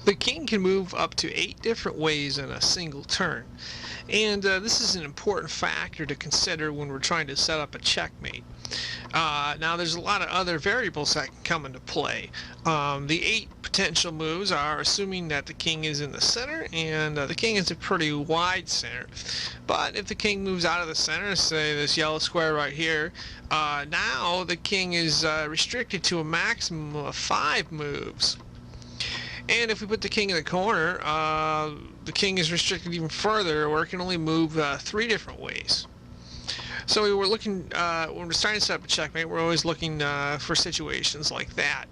The king can move up to 8 different ways in a single turn. And this is an important factor to consider when we're trying to set up a checkmate. Now there's a lot of other variables that can come into play. The 8 potential moves are assuming that the king is in the center, and the king is a pretty wide center. But if the king moves out of the center, say this yellow square right here, now the king is restricted to a maximum of 5 moves. And if we put the king in the corner, the king is restricted even further, or it can only move 3 different ways. So we were looking, when we're starting to set up a checkmate, we're always looking for situations like that.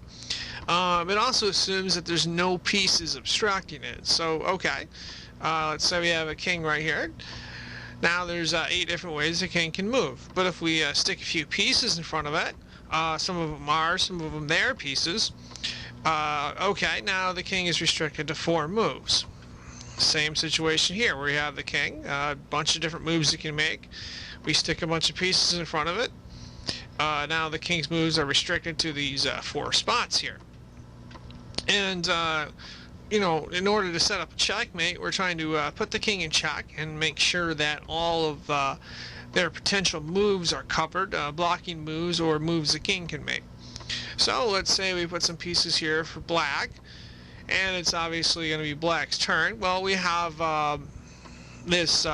It also assumes that there's no pieces obstructing it. So, okay, let's say we have a king right here. Now there's 8 different ways the king can move. But if we stick a few pieces in front of it, some of them are, some of them there pieces, okay, now the king is restricted to 4 moves. Same situation here, where we have the king, a bunch of different moves it can make. We stick a bunch of pieces in front of it. Now the king's moves are restricted to these 4 spots here. And, you know, in order to set up a checkmate, we're trying to put the king in check and make sure that all of their potential moves are covered, blocking moves or moves the king can make. So let's say we put some pieces here for black, and it's obviously going to be black's turn. Well, we have this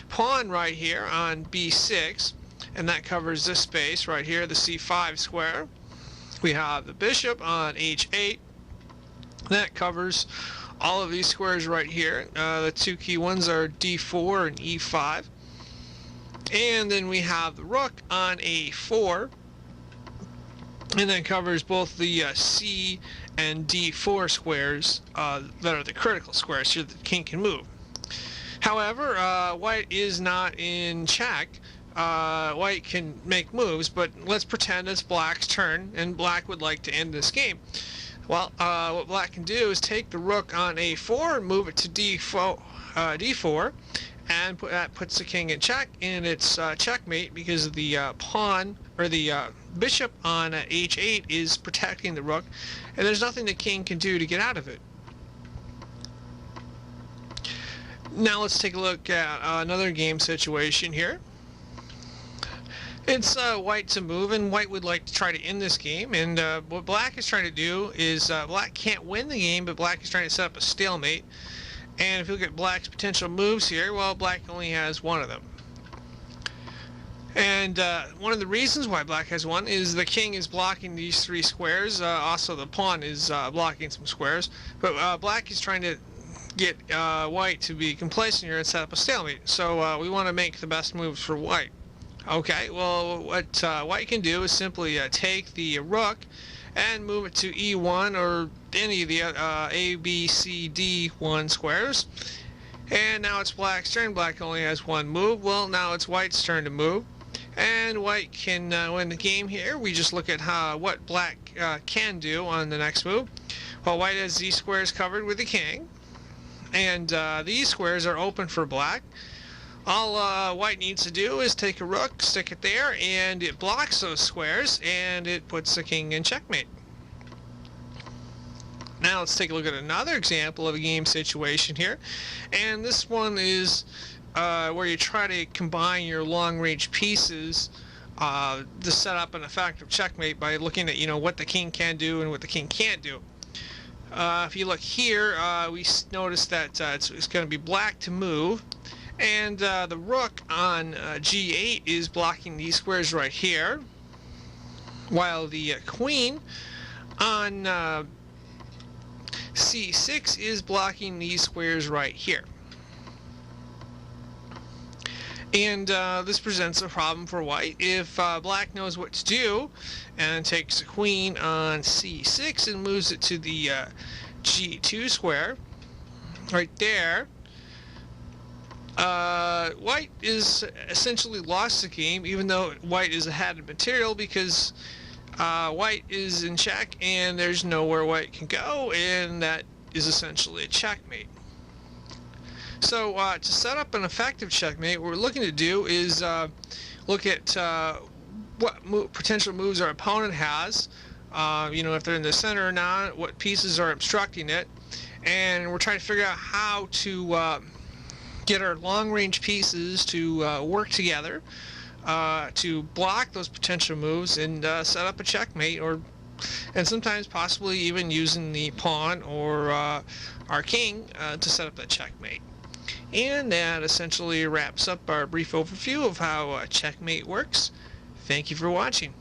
pawn right here on b6, and that covers this space right here, the c5 square. We have the bishop on h8. That covers all of these squares right here. The 2 key ones are d4 and e5. And then we have the rook on a4. And that covers both the c and d4 squares that are the critical squares here that the king can move. However, white is not in check. White can make moves, but let's pretend it's black's turn, and black would like to end this game. Well, what black can do is take the rook on a4 and move it to d4, and that puts the king in check, and it's checkmate because the pawn, or the bishop on h8 is protecting the rook, and there's nothing the king can do to get out of it. Now let's take a look at another game situation here. It's white to move, and white would like to try to end this game, and what black is trying to do is, black can't win the game, but black is trying to set up a stalemate. And if you look at black's potential moves here, well, black only has 1 of them. And one of the reasons why black has 1 is the king is blocking these 3 squares, also the pawn is blocking some squares, but black is trying to get white to be complacent here and set up a stalemate. So we want to make the best moves for white. Okay, well, what white can do is simply take the rook and move it to e1 or any of the a, b, c, d1 squares. And now it's black's turn. Black only has 1 move. Well, now it's white's turn to move. And white can win the game here. We just look at what black can do on the next move. Well, white has these squares covered with the king. And these squares are open for black. All white needs to do is take a rook, stick it there, and it blocks those squares, and it puts the king in checkmate. Now let's take a look at another example of a game situation here. And this one is where you try to combine your long-range pieces to set up an effective checkmate by looking at, you know, what the king can do and what the king can't do. If you look here, we notice that it's going to be black to move. And the rook on g8 is blocking these squares right here, while the queen on c6 is blocking these squares right here. And this presents a problem for white. If black knows what to do and takes the queen on c6 and moves it to the g2 square right there, white is essentially lost the game, even though white is ahead in material, because white is in check and there's nowhere white can go, and that is essentially a checkmate. So to set up an effective checkmate, what we're looking to do is look at what potential moves our opponent has, you know, if they're in the center or not, what pieces are obstructing it, and we're trying to figure out how to get our long-range pieces to work together to block those potential moves and set up a checkmate, and sometimes possibly even using the pawn or our king to set up that checkmate. And that essentially wraps up our brief overview of how checkmate works. Thank you for watching.